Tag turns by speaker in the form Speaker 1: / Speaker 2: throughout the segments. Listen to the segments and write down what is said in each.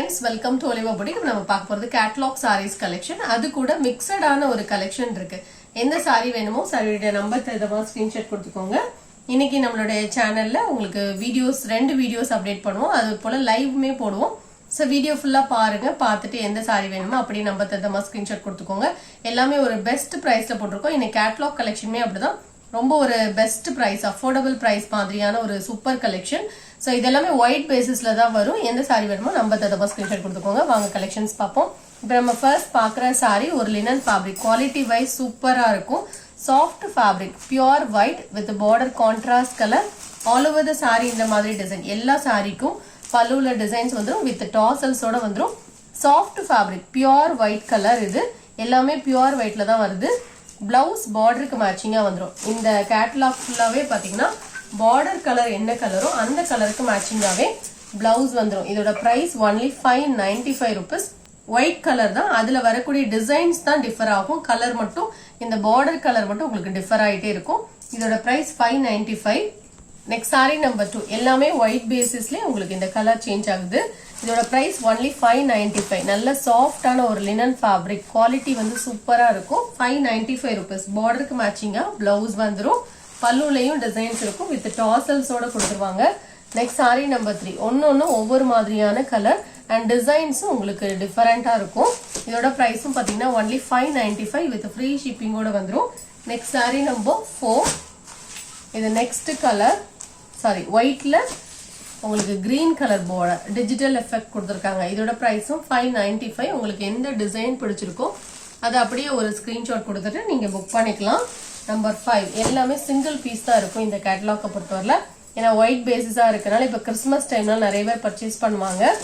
Speaker 1: friends, welcome to Oliva Boutique. நம்ம பார்க்க போறது catalog sarees collection. அது கூட mixed ஆன ஒரு collection இருக்கு. எந்த saree வேணுமோ சாரியோட நம்பர் தரதமா ஸ்கிரீன்ஷாட் கொடுத்துக்கோங்க. இன்னைக்கு நம்மளுடைய சேனல்ல உங்களுக்கு ரெண்டு வீடியோஸ் அப்டேட் பண்ணுவோம். அது போல லைவ்மே போடுவோம். சோ வீடியோ ஃபுல்லா பாருங்க. பார்த்துட்டு எந்த saree வேணுமோ அப்படியே நம்பர் தரதமா ஸ்கிரீன்ஷாட் கொடுத்துக்கோங்க. எல்லாமே ஒரு பெஸ்ட் பிரைஸ்ல போட்டுருக்கோம். இன்னைக்கு catalog collectionமே அப்படிதான். ரொம்ப ஒரு பெஸ்ட் பிரைஸ் அஃபோர்டபிள் பிரைஸ் மாதிரியான ஒரு சூப்பர் கலெக்ஷன். சோ இதெல்லாமே ஒயிட் பேசிஸ்ல தான் வரும். எந்த சாரி வேணுமோ நம்ம தடவை ஸ்கிரீன்ஷாட் கொடுத்துக்கோங்க. வாங்க கலெக்ஷன்ஸ் பார்ப்போம். இப்போ நம்ம ஃபர்ஸ்ட் பாக்குற சாரி ஒரு லினன் ஃபேப்ரிக், குவாலிட்டி வைஸ் சூப்பரா இருக்கும். Soft fabric, pure white with border contrast colour. All over the sorry இந்த மாதிரி டிசைன். எல்லா சாரிக்கும் பல்லுல டிசைன்ஸ் வந்துடும், வித் டாசல்ஸோட வந்துடும். Soft fabric, pure white colour. இது எல்லாமே பியூர் ஒயிட்ல தான் வருது. பிளவுஸ் பார்டருக்கு மேட்சிங்கா வந்துடும். இந்த கேட்டலாக் ஃபுல்லாவே பாத்தீங்கன்னா பார்டர் கலர் என்ன கலரோ அந்த கலருக்கு மேட்சிங்காவே பிளவுஸ் வந்துடும். இதோட price only 595 rupees. White colour தான், அதுல வரக்கூடிய டிசைன்ஸ் தான் டிஃபர் ஆகும். கலர் மட்டும் இந்த பார்டர் கலர் மட்டும் உங்களுக்கு டிஃபர் ஆயிட்டே இருக்கும். இதோட பிரைஸ் 595. நெக்ஸ்ட் சாரி நம்பர் 2 எல்லாமே ஒயிட் பேசிஸ்லயே உங்களுக்கு இந்த கலர் சேஞ்ச் ஆகுது. இதோட பிரைஸ் ஒன்லி 595. நல்ல சாஃப்டான ஒரு லினன் ஃபேப்ரிக், குவாலிட்டி வந்து சூப்பரா இருக்கும். 595 rupees. பார்டருக்கு மேட்சிங்கா பிளவுஸ் வந்துடும். பல்லுலையும் டிசைன்ஸ் இருக்கும், வித் டாசல்ஸோட கொடுத்துருவாங்க. நெக்ஸ்ட் சாரி நம்பர் 3 ஒன்னு ஒவ்வொரு மாதிரியான கலர் அண்ட் டிசைன்ஸும் உங்களுக்கு டிஃபரெண்டா இருக்கும். இதோட பிரைஸும் பாத்தீங்கன்னா ஒன்லி 595 வித் ஃப்ரீ ஷிப்பிங்கோட வந்துடும். Next sorry number 4. இது நெக்ஸ்ட் கலர் ஒயிட்ல உங்களுக்கு green colour border digital effect கொடுத்துருக்காங்க. இதோட பிரைஸும் 595. உங்களுக்கு எந்த டிசைன் பிடிச்சிருக்கோ அதை அப்படியே ஒரு ஸ்கிரீன்ஷாட் கொடுத்துட்டு நீங்க புக் பண்ணிக்கலாம். நம்பர் 5 எல்லாமே சிங்கிள் பீஸ் தான் இருக்கும் இந்த கேட்டலாக பொறுத்தவரை. ஏன்னா ஒயிட் பேசிஸா இருக்கனால இப்ப கிறிஸ்மஸ் டைம்ல நிறைய பேர் பர்ச்சேஸ் பண்ணுவாங்க.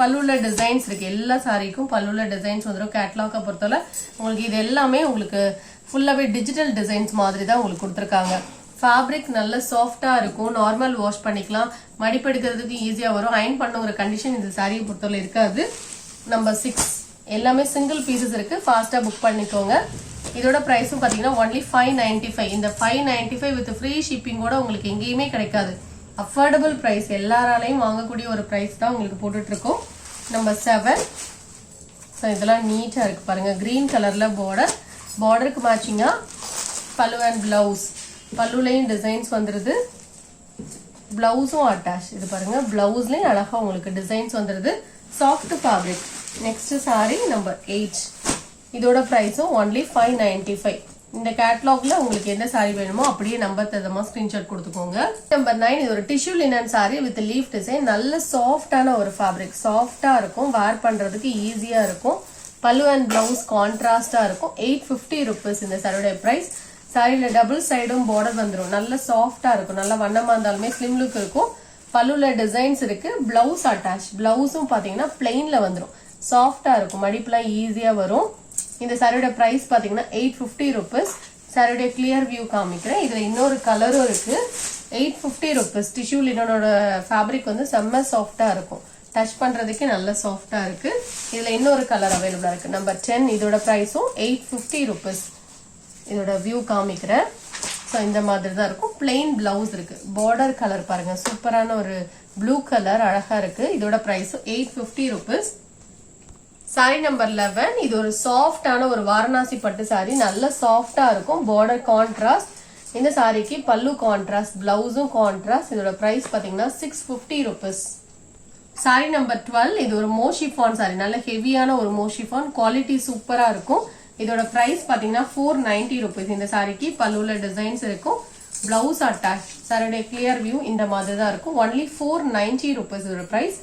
Speaker 1: பல்லுல டிசைன்ஸ் இருக்கு, எல்லா சாரிக்கும் பல்லுல டிசைன்ஸ் வந்துடும். கேட்டலாக பொறுத்தவரை உங்களுக்கு இது எல்லாமே உங்களுக்கு ஃபுல்லாவே டிஜிட்டல் டிசைன்ஸ் மாதிரி தான் உங்களுக்கு கொடுத்துருக்காங்க. ஃபேப்ரிக் நல்ல சாஃப்டா இருக்கும். நார்மல் வாஷ் பண்ணிக்கலாம், மடிப்பெடுக்கிறதுக்கு ஈஸியா வரும். அயன் பண்ணுங்கிற கண்டிஷன் இந்த சாரியை பொறுத்தவரை இருக்காது. நம்பர் 6 எல்லாமே சிங்கிள் பீசஸ் இருக்கு, ஃபாஸ்டா புக் பண்ணிக்கோங்க. இதோட பிரைஸும் பாத்தீங்கன்னா ஒன்லி 595. இந்த 595 வித் ஃப்ரீ ஷிப்பிங்கோட உங்களுக்கு எங்கேயுமே கிடைக்காது. அஃபோர்டபிள் பிரைஸ், எல்லாராலையும் வாங்கக்கூடிய ஒரு பிரைஸ் தான் உங்களுக்கு போட்டுட்டு இருக்கோம். நம்பர் 7 இதெல்லாம் நீட்டா இருக்கு பாருங்க. கிரீன் கலர்ல பார்டருக்கு மேட்சிங்கா பல்லு அண்ட் பிளவுஸ். பல்லுலையும் டிசைன்ஸ் வந்துருது, பிளவுஸும் அட்டாச். இது பாருங்க, பிளவுஸ்லயும் அழகா உங்களுக்கு டிசைன்ஸ் வந்துருது. Soft fabric. Next sorry number 8. இதோட பிரைஸும் ஒன்லி 595. இந்த கேட்டலாக்ல உங்களுக்கு என்ன சாரி வேணுமோ அப்படியே நம்பர் தரமா ஸ்கிரீன்ஷாட் கொடுத்துக்கோங்க. நம்பர் 9 இது ஒரு tissue linen sorry with leaf design. நல்ல சாஃப்டான ஒரு ஃபேப்ரிக், சாஃப்டா இருக்கும், வேர் பண்றதுக்கு ஈஸியா இருக்கும். பல்லு அண்ட் பிளவுஸ் கான்ட்ராஸ்டா இருக்கும். 850 rupees இந்த சாரியோட பிரைஸ். சாரியில டபுள் சைடும் பார்டர் வந்துடும். நல்ல சாஃப்டா இருக்கும், நல்ல வண்ணமா இருந்தாலுமே ஸ்லிம் லுக் இருக்கும். பல்லுல டிசைன்ஸ் இருக்கு, பிளவுஸ் அட்டாச். பிளவுஸும் பாத்தீங்கன்னா பிளெயின்ல வந்துடும், சாஃப்டா இருக்கும், மடிப்புலாம் ஈஸியா வரும். இந்த சாரியோட பிரைஸ் பாத்தீங்கன்னா 850 rupees. சாரியோட கிளியர் வியூ காமிக்கிறேன். இதுல இன்னொரு கலரும் இருக்கு. 850 rupees. டிஷ்யூ லினனோட ஃபேப்ரிக் வந்து செம்ம சாஃப்டா இருக்கும், டச் பண்றதுக்கு நல்ல சாஃப்டா இருக்கு. இதுல இன்னொரு கலர் அவைலபிளா இருக்கு. நம்பர் 10 இதோட பிரைஸும் 850 rupees. இதோட வியூ காமிக்கிறேன். ஸோ இந்த மாதிரி தான் இருக்கும். பிளெயின் பிளவுஸ் இருக்கு. பார்டர் கலர் பாருங்க, சூப்பரான ஒரு ப்ளூ கலர் அழகா இருக்கு. இதோட பிரைஸ் 850 rupees. சாரி நம்பர் 11 இது ஒரு சாஃப்டான ஒரு வாரணாசி பட்டு சாரி. நல்ல சாஃப்டா இருக்கும், பார்டர் கான்ட்ராஸ்ட். இந்த சாரிக்கு பல்லு கான்ட்ராஸ்ட், பிளவுஸும் கான்ட்ராஸ்ட். இதோட பிரைஸ் பாத்தீங்கன்னா 650 rupees. சாரி நம்பர் 12 இது ஒரு மோஷிஃபான் சாரி. நல்ல ஹெவியான ஒரு மோஷிஃபான், குவாலிட்டி சூப்பரா இருக்கும். இதோட பிரைஸ் பாத்தீங்கன்னா 490 rupees. இந்த சாரிக்கு பல்லுல டிசைன்ஸ் இருக்கும், பிளவுஸ் அட்டாச். சாரியோட கிளியர் வியூ இந்த மாதிரி தான் இருக்கும். ஒன்லி 490 rupees இதோட பிரைஸ்.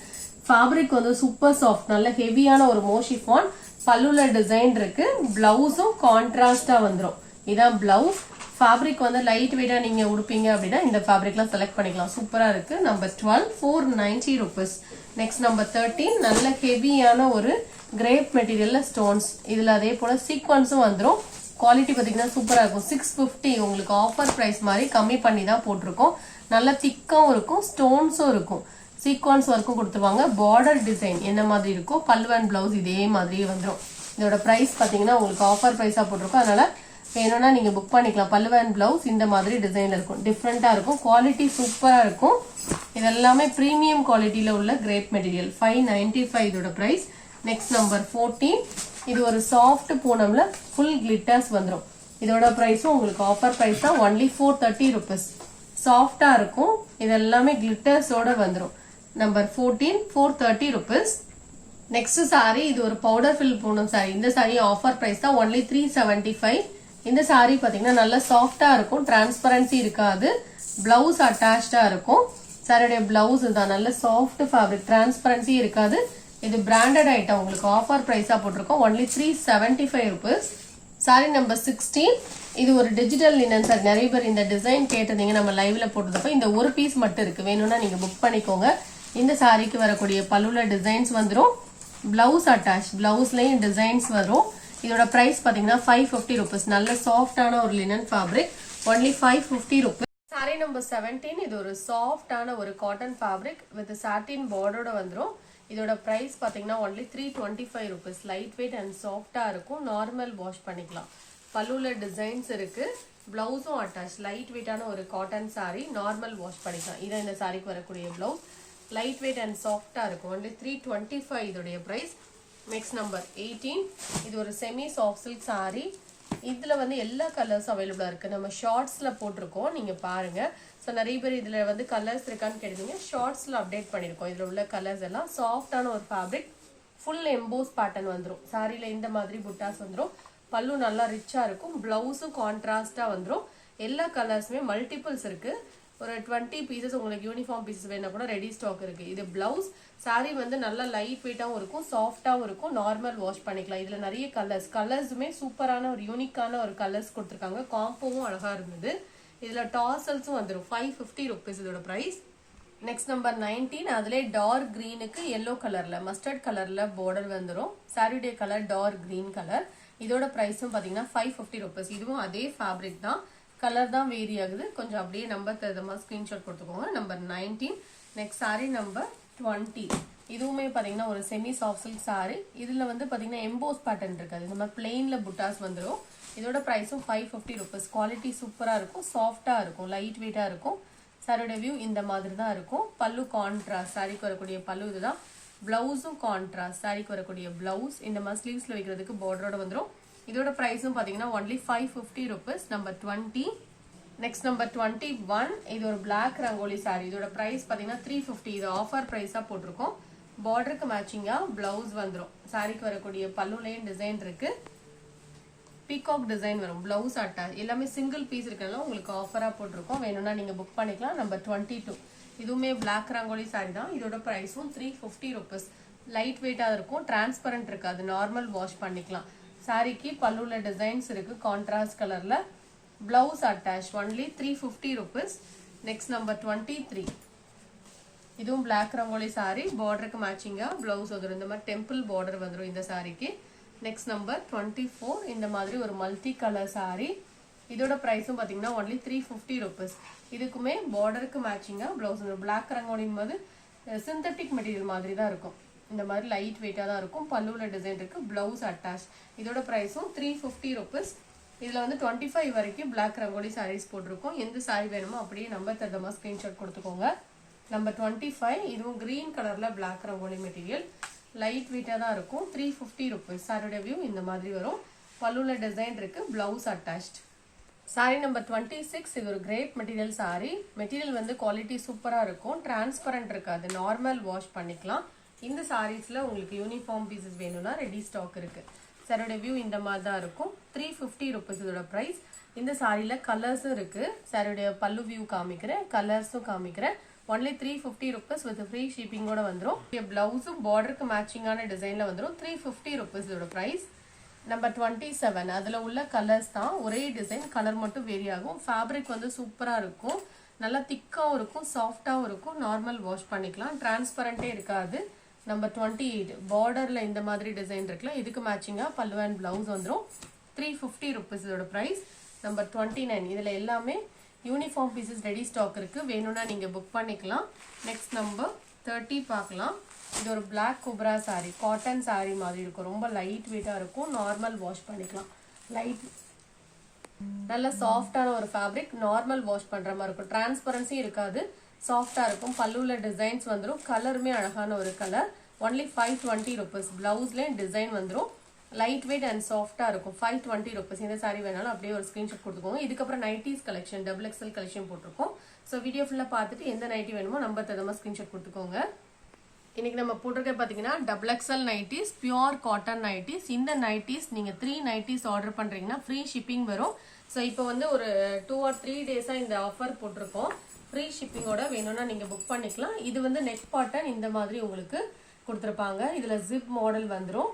Speaker 1: ஃபேப்ரிக் வந்து சூப்பர் சாஃப்ட், நல்ல ஹெவியான ஒரு மோஷிஃபான். பல்லுல டிசைன் இருக்கு, பிளவுஸும் கான்ட்ராஸ்டா வந்துடும். இதான் பிளவுஸ். ஃபேப்ரிக் வந்து லைட் வெயிட்டா நீங்க உடுப்பீங்க அப்படின்னா இந்த ஃபேப்ரிக்லாம் செலக்ட் பண்ணிக்கலாம். சூப்பரா இருக்கு. Number 12 490 rupees. நெக்ஸ்ட் நம்பர் 13 நல்ல ஹெவியான ஒரு கிரேப் மெட்டீரியல்ல ஸ்டோன்ஸ். இதுல அதே போல சீக்வன்ஸும் வந்துடும். குவாலிட்டி பாத்தீங்கன்னா சூப்பரா இருக்கும். 650 உங்களுக்கு ஆஃபர் பிரைஸ் மாதிரி கம்மி பண்ணி தான் போட்டிருக்கோம். நல்ல திக்காவும் இருக்கும், ஸ்டோன்ஸும் இருக்கும், சீக்வன்ஸ் ஒர்க்கும் கொடுத்துருவாங்க. பார்டர் டிசைன் என்ன மாதிரி இருக்கும், பல்லு அண்ட் பிளவுஸ் இதே மாதிரியே வந்துடும். இதோட பிரைஸ் பாத்தீங்கன்னா உங்களுக்கு ஆஃபர் பிரைஸா போட்டிருக்கோம். அதனால வேணும்னா நீங்க புக் பண்ணிக்கலாம். பல்லு அண்ட் பிளவுஸ் இந்த மாதிரி டிசைன்ல இருக்கும், டிஃப்ரெண்டா இருக்கும், குவாலிட்டி சூப்பரா இருக்கும். இதெல்லாமே பிரீமியம் குவாலிட்டியில உள்ள கிரேப் மெட்டீரியல். 595 இதோட பிரைஸ். Next number 14. இது ஒரு சாஃப்ட் பூனம்ல ஃபுல் கிளிட்டர்ஸ் வந்துடும். இதோட பிரைஸும் உங்களுக்கு ஆஃபர் பிரைஸ் தான். Only 430 rupees. சாஃப்டா இருக்கும். இதெல்லாமே கிளிட்டர்ஸோட வந்துடும். Number 14 430 rupees. நெக்ஸ்ட் சாரி இது ஒரு பவுடர் ஃபில் பூனம் சாரி. இந்த சாரி ஆஃபர் பிரைஸ் தான். ஒன்லி 375. இந்த சாரி பாத்தீங்கன்னா நல்லா சாஃப்டா இருக்கும். டிரான்ஸ்பரன்சி இருக்காது. பிளவுஸ் அட்டாச்சா இருக்கும். சாரியோட பிளவுஸ் தான் நல்ல சாஃப்ட் ஃபேப்ரிக். டிரான்ஸ்பரன்சி இருக்காது. இது பிராண்டட் ஐட்டம். உங்களுக்கு ஆஃபர் பிரைஸா போட்டிருக்கோம். Only 375 rupees. Sorry number 16. இது ஒரு டிஜிட்டல் லினன் சாரி. நிறைய பேர் இந்த டிசைன் கேட்டிருந்தீங்க. நம்ம லைவ்ல போட்டதப்ப இந்த ஒரு பீஸ் மட்டும் இருக்கு. வேணும்னா நீங்க புக் பண்ணிக்கோங்க. இந்த சாரிக்கு வரக்கூடிய பல்லுல டிசைன்ஸ் வந்துடும். Blouse attach. பிளவுஸ்லயும் டிசைன்ஸ் வரும். இதோட பிரைஸ் பாத்தீங்கன்னா 550 rupees. நல்ல சாஃப்டான ஒரு linen fabric. Only 550 rupees. Sorry number 17. இது ஒரு சாஃப்டான ஒரு காட்டன் ஃபேப்ரிக் வித் சாட்டின் பார்டரோட வந்துடும். இதோட பிரைஸ் பாத்தீங்கன்னா only 325 rupees. Light weight and சாஃப்டா இருக்கும். நார்மல் வாஷ் பண்ணிக்கலாம். பல்லுல டிசைன்ஸ் இருக்கு. பிளவுஸும் அட்டாச். லைட் வெயிட்டான ஒரு காட்டன் சாரி. நார்மல் வாஷ் பண்ணிக்கலாம். இதான் இந்த சாரிக்கு வரக்கூடிய பிளவுஸ். லைட் வெயிட் அண்ட் சாஃப்டா இருக்கும். ஒன்லி 325 இதோடைய பிரைஸ். Next number 18. இது ஒரு செமி சாஃப்ட் சில்க் சாரி. இதுல வந்து எல்லா கலர்ஸ் அவைலபிளா இருக்கு. நம்ம ஷார்ட்ஸ்ல போட்டிருக்கோம். நீங்க பாருங்க. ஸோ நிறைய பேர் இதுல வந்து கலர்ஸ் இருக்கான்னு கேட்டீங்க. ஷார்ட்ஸ்ல அப்டேட் பண்ணிருக்கோம். இதுல உள்ள கலர்ஸ் எல்லாம் சாஃப்டான ஒரு ஃபேப்ரிக். ஃபுல் எம்போஸ் பேட்டர்ன் வந்துடும். சாரியில இந்த மாதிரி புட்டாஸ் வந்துடும். பல்லு நல்லா ரிச்சா இருக்கும். பிளவுஸும் கான்ட்ராஸ்டா வந்துடும். எல்லா கலர்ஸுமே மல்டிபிள்ஸ் இருக்கு. ஒரு 20 பீசஸ் உங்களுக்கு யூனிஃபார்ம் பீசஸ் வேணா கூட ரெடி ஸ்டாக் இருக்கு. இது பிளவுஸ். சாரி வந்து நல்லா லைட் வெயிட்டாவும் இருக்கும். சாஃப்டாவும் இருக்கும். நார்மல் வாஷ் பண்ணிக்கலாம். இதுல நிறைய கலர்ஸுமே சூப்பரான ஒரு யூனிக்கான ஒரு கலர்ஸ் கொடுத்துருக்காங்க. காம்போவும் அழகா இருந்தது. இதுல டாசல்ஸும் வந்துடும். 550 rupees இதோட பிரைஸ். Next number 19. அதுல டார்க் கிரீனுக்கு எல்லோ கலர்ல மஸ்டர்ட் கலர்ல பார்டர் வந்துடும். சாரியுடைய கலர் டார்க் கிரீன் கலர். இதோட பிரைஸும் பாத்தீங்கன்னா 550 rupees. இதுவும் அதே ஃபேப்ரிக் தான். கலர் தான் வேரி ஆகுது. கொஞ்சம் அப்படியே நம்பர் தகுந்த ஸ்கிரீன்ஷாட் கொடுத்துக்கோங்க. நம்பர் 19. Next sorry number 20. இதுவுமே பாத்தீங்கன்னா ஒரு செமி சாஃப்ட் சில்க் சாரி. இதுல வந்து பாத்தீங்கன்னா எம்போஸ் பேட்டர்ன் இருக்காது. இந்த மாதிரி பிளெயின்ல புட்டாஸ் வந்துடும். இதோட பிரைஸும் 550 rupees. குவாலிட்டி சூப்பரா இருக்கும். சாஃப்டா இருக்கும். லைட் வெயிட்டா இருக்கும். சாரியோட வியூ இந்த மாதிரி தான் இருக்கும். பல்லு கான்ட்ராஸ்ட். சாரிக்கு வரக்கூடிய பல்லு இதுதான். பிளவுஸும் கான்ட்ராஸ்ட். சாரிக்கு வரக்கூடிய பிளவுஸ் இந்த மாதிரி ஸ்லீவ்ஸ்ல வைக்கிறதுக்கு பார்டரோட வந்துடும். இதோட பிரைஸும் பாத்தீங்கன்னா only 550 rupees. Number 20. Next number 21. இது ஒரு பிளாக் ரங்கோலி சாரி. இதோட பிரைஸ் பாத்தீங்கன்னா 350. இது ஆஃபர் பிரைஸா போட்டிருக்கோம். பார்டருக்கு மேட்சிங்கா பிளவுஸ் வந்துடும். சாரிக்கு வரக்கூடிய பல்லுலையும் டிசைன் இருக்கு. பீகாக் டிசைன் வரும். Blouse attach. எல்லாமே சிங்கிள் பீஸ் இருக்கனால உங்களுக்கு ஆஃபரா போட்டிருக்கோம். வேணும்னா நீங்க புக் பண்ணிக்கலாம். நம்பர் 22. இதுவுமே பிளாக் ரங்கோலி சாரி தான். இதோட பிரைஸும் 350 rupees. லைட் வெயிட்டா இருக்கும். டிரான்ஸ்பரண்ட் இருக்காது. நார்மல் வாஷ் பண்ணிக்கலாம். சாரிக்கு பல்லுல டிசைன்ஸ் இருக்கு. கான்ட்ராஸ்ட் கலர்ல. Blouse attach. Only 350 rupees. Next number 23. இதுவும் பிளாக் ரங்கோலி சாரி. பார்டருக்கு மேட்சிங்கா பிளவுஸ் வந்துடும். இந்த மாதிரி டெம்பிள் பார்டர் வந்துடும் இந்த சாரிக்கு. Next number 24. இந்த மாதிரி ஒரு மல்டி கலர் சாரி. இதோட பிரைஸும் பாத்தீங்கன்னா ஒன்லி 350 rupees. இதுக்குமே பார்டருக்கு மேட்சிங்கா பிளவுஸ் வந்துடும். பிளாக் ரங்கோலின் போது சிந்தட்டிக் மெட்டீரியல் மாதிரி தான் இருக்கும். இந்த மாதிரி லைட் வெயிட்டா தான் இருக்கும். பல்லுல டிசைன் இருக்கு. Blouse attach. இதோட பிரைஸும் 350 rupees. இதுல வந்து 25 வரைக்கும் பிளாக் ரங்கோலி சாரீஸ் போட்டிருக்கோம். எந்த சாரி வேணுமோ அப்படியே நம்பர் தகுந்த ஸ்கிரீன்ஷாட் கொடுத்துக்கோங்க. நம்பர் 25. இதுவும் கிரீன் கலர்ல பிளாக் ரங்கோலி மெட்டீரியல். லைட் வெயிட்டா தான் இருக்கும். 350 rupees. சாரியோட வியூ இந்த மாதிரி வரும். பல்லுல டிசைன் இருக்கு. Blouse attached. Sorry number 26. இது ஒரு கிரேப் மெட்டீரியல் சாரி. மெட்டீரியல் வந்து குவாலிட்டி சூப்பரா இருக்கும். டிரான்ஸ்பரண்ட் இருக்காது. நார்மல் வாஷ் பண்ணிக்கலாம். இந்த சாரீஸ்ல உங்களுக்கு யூனிஃபார்ம் பீசஸ் வேணும்னா ரெடி ஸ்டாக் இருக்கு. சாரியோட வியூ இந்த மாதிரி தான் இருக்கும். 350 rupees இதோட பிரைஸ். இந்த சாரியில கலர்ஸும் இருக்கு. சாரியோட பல்லு வியூ காமிக்கிறேன். கலர்ஸும் காமிக்கிறேன். ஒன்லி 350 rupees வித் ஃப்ரீ ஷிப்பிங்கோட வந்துடும். பிளவுஸும் பார்டருக்கு மேட்சிங்கான டிசைன்ல வந்துடும். 350 rupees இதோட பிரைஸ். நம்பர் 27. அதுல உள்ள கலர்ஸ் தான். ஒரே டிசைன். கலர் மட்டும் வேரி ஆகும். ஃபேப்ரிக் வந்து சூப்பரா இருக்கும். நல்லா திக்காவும் இருக்கும். சாஃப்டாவும் இருக்கும். நார்மல் வாஷ் பண்ணிக்கலாம். டிரான்ஸ்பரண்டே இருக்காது. நம்பர் 28. பார்டர்ல இந்த மாதிரி டிசைன் இருக்குல்ல. இதுக்கு மேட்சிங்கா பல்லு அண்ட் பிளவுஸ் வந்துடும். 350 rupees இதோட பிரைஸ். நம்பர் 29. இதுல எல்லாமே யூனிஃபார்ம் பீசஸ் ரெடி ஸ்டாக் இருக்கு. வேணும்னா நீங்க புக் பண்ணிக்கலாம். நெக்ஸ்ட் நம்பர் 30 பார்க்கலாம். இது ஒரு பிளாக் குப்ரா சாரி. காட்டன் சாரி மாதிரி இருக்கும். ரொம்ப லைட் வெயிட்டா இருக்கும். நார்மல் வாஷ் பண்ணிக்கலாம். லைட் நல்ல சாஃப்டான ஒரு ஃபேப்ரிக். நார்மல் வாஷ் பண்ற மாதிரி இருக்கும். டிரான்ஸ்பரன்சி இருக்காது. சாஃப்டா இருக்கும். பல்லுல டிசைன்ஸ் வந்துரும். கலருமே அழகான ஒரு கலர். Only 520 rupees. பிளவுஸ்லயும் டிசைன் வந்துரும். லைட் வெயிட் அண்ட் சாஃப்டா இருக்கும். 520 rupees. இந்த சாரி வேணாலும் அப்படியே ஒரு ஸ்கிரீன்ஷாட் கொடுத்துக்கோங்க. இதுக்கப்புறம் nighties collection double XL collection போட்டிருக்கோம். ஸோ வீடியோ ஃபுல்லா பார்த்துட்டு எந்த நைட்டி வேணுமோ நம்பர் தகுந்த ஸ்கிரீன்ஷாட் கொடுத்துக்கோங்க. இன்னைக்கு நம்ம போட்டிருக்க பாத்தீங்கன்னா double XL nighties, pure cotton nighties. இந்த நைட்டிஸ் நீங்க 3 நைட்டிஸ் ஆர்டர் பண்றீங்கன்னா ஃப்ரீ ஷிப்பிங் வரும். ஸோ இப்போ வந்து ஒரு 2 or 3 டேஸா இந்த ஆஃபர் போட்டிருக்கோம். ஃப்ரீ ஷிப்பிங்கோட வேணும்னா நீங்க புக் பண்ணிக்கலாம். இது வந்து நெக் பாட்டன் இந்த மாதிரி உங்களுக்கு கொடுத்துருப்பாங்க. இதுல ஜிப் மாடல் வந்துரும்.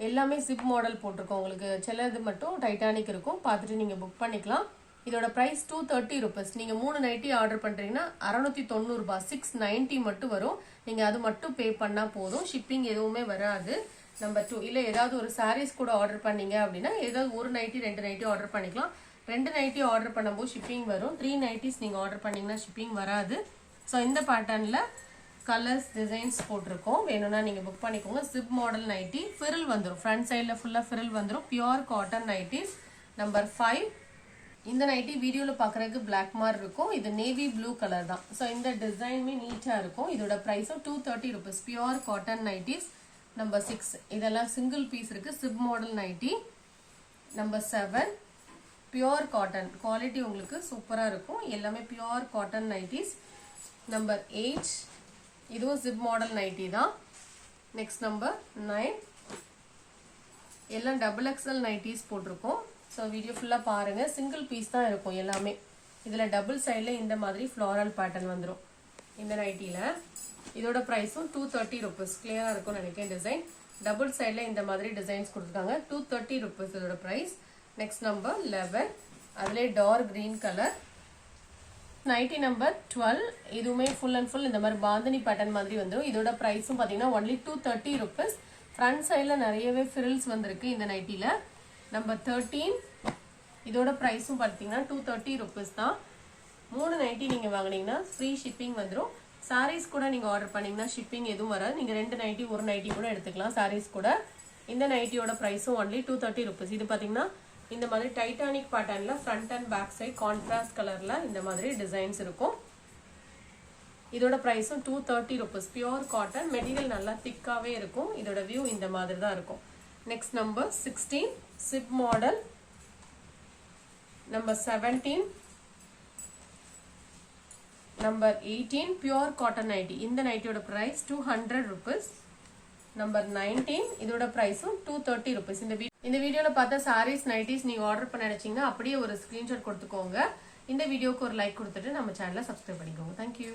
Speaker 1: எல்லாமே ஜிப் மாடல் போட்டிருக்கோம். உங்களுக்கு சிலது மட்டும் டைட்டானிக் இருக்கும். பார்த்துட்டு நீங்க புக் பண்ணிக்கலாம். இதோட பிரைஸ் 230 rupees. நீங்க 3 நைட்டி ஆர்டர் பண்றீங்கன்னா 690 ரூபாய், 690 மட்டும் வரும். நீங்க அது மட்டும் பே பண்ணா போதும். ஷிப்பிங் எதுவுமே வராது. நம்பர் 2 இல்ல ஏதாவது ஒரு சாரீஸ் கூட ஆர்டர் பண்ணீங்க அப்படின்னா ஏதாவது ஒரு நைட்டி 2 நைட்டி ஆர்டர் பண்ணிக்கலாம். 2 நைட்டி ஆர்டர் பண்ணும்போது ஷிப்பிங் வரும். 3 நைட்டிஸ் நீங்க ஆர்டர் பண்ணீங்கன்னா ஷிப்பிங் வராது. ஸோ இந்த பேட்டர்ன்ல கலர்ஸ் டிசைன்ஸ் போட்டிருக்கோம். வேணும்னா நீங்க புக் பண்ணிக்கோங்க. ஜிப் மாடல் நைட்டி, ஃபிரில் வந்துடும். ஃப்ரண்ட் சைட்ல ஃபுல்லா ஃபிரில் வந்துடும். Pure cotton nighties. நம்பர் 5. இந்த நைட்டி வீடியோல பாக்குறதுக்கு பிளாக் மாதிரி இருக்கும். இது நேவி ப்ளூ கலர் தான். ஸோ இந்த டிசைனுமே நீட்டா இருக்கும். இதோட பிரைஸும் 230 rupees. Pure cotton nighties. Number 6. இதெல்லாம் சிங்கிள் பீஸ் இருக்கு. Zip model nightie. Number 7. Pure cotton quality உங்களுக்கு சூப்பரா இருக்கும். எல்லாமே பியூர் காட்டன் நைட்டிஸ். நம்பர் 8. இதுவும் ஜிப் மாடல் நைட்டி தான். Next number 9. எல்லாம் டபுள் எக்ஸ்எல் நைட்டிஸ் போட்டிருக்கோம். ஸோ வீடியோ ஃபுல்லா பாருங்க. சிங்கிள் பீஸ் தான் இருக்கும் எல்லாமே. இதுல டபுள் சைட்ல இந்த மாதிரி ஃப்ளாரல் பேட்டர்ன் வந்துடும் இந்த நைட்டில. இதோட பிரைஸும் 230 rupees. கிளியரா இருக்கும் நினைக்கிறேன். டிசைன் டபுள் சைட்ல இந்த மாதிரி டிசைன்ஸ் கொடுத்துருக்காங்க. 230 rupees இதோட பிரைஸ். Next number 11. அதுல dark green colour. Nighty number 12. இதுவுமே ஃபுல் அண்ட் ஃபுல் இந்த மாதிரி பாந்தினி பேட்டர்ன் மாதிரி வந்துடும். இதோட பிரைஸும் பாத்தீங்கன்னா ஒன்லி 230 rupees. ஃப்ரண்ட் சைட்ல நிறையவே ஃபிரில்ஸ் வந்திருக்கு இந்த நைட்டில. நம்பர் 13. இதோட பிரைஸும் பாத்தீங்கன்னா 230 rupees தான். 3 நைட்டி நீங்க வாங்குனீங்கன்னா ஃப்ரீ ஷிப்பிங் வந்துடும். சாரீஸ் கூட நீங்க ஆர்டர் பண்ணீங்கன்னா ஷிப்பிங் எதுவும் வராது. நீங்க 2 நைட்டி 1 நைட்டி கூட எடுத்துக்கலாம் சாரீஸ் கூட. இந்த நைட்டியோட பிரைஸும் ஒன்லி 230 rupees. இது பாத்தீங்கன்னா இந்த மாதிரி டைட்டானிக் பேட்டர்ன்ல front and back side contrast கலர்ல இந்த மாதிரி டிசைன்ஸ் இருக்கும். இதோட பிரைஸும் 230 rupees. பியூர் காட்டன் மெட்டீரியல் நல்லா திக்காவே இருக்கும். இதோட வியூ இந்த மாதிரி தான் இருக்கும். Next number 16. சிப் model. Number 17. Number 18. Pure cotton nighty. இந்த நைட்டியோட பிரைஸ் 200 rupees. நம்பர் 19. இதோட பிரைஸும் 230 rupees. இந்த வீடியோல பார்த்த சாரீஸ் நைட்டிஸ் நீங்க ஆர்டர் பண்ண நினைச்சீங்கன்னா அப்படியே ஒரு ஸ்கிரீன்ஷாட் கொடுத்துக்கோங்க. இந்த வீடியோக்கு ஒரு லைக் கொடுத்துட்டு நம்ம சேனலை சப்ஸ்கிரைப் பண்ணிக்கோங்க. தேங்க்யூ.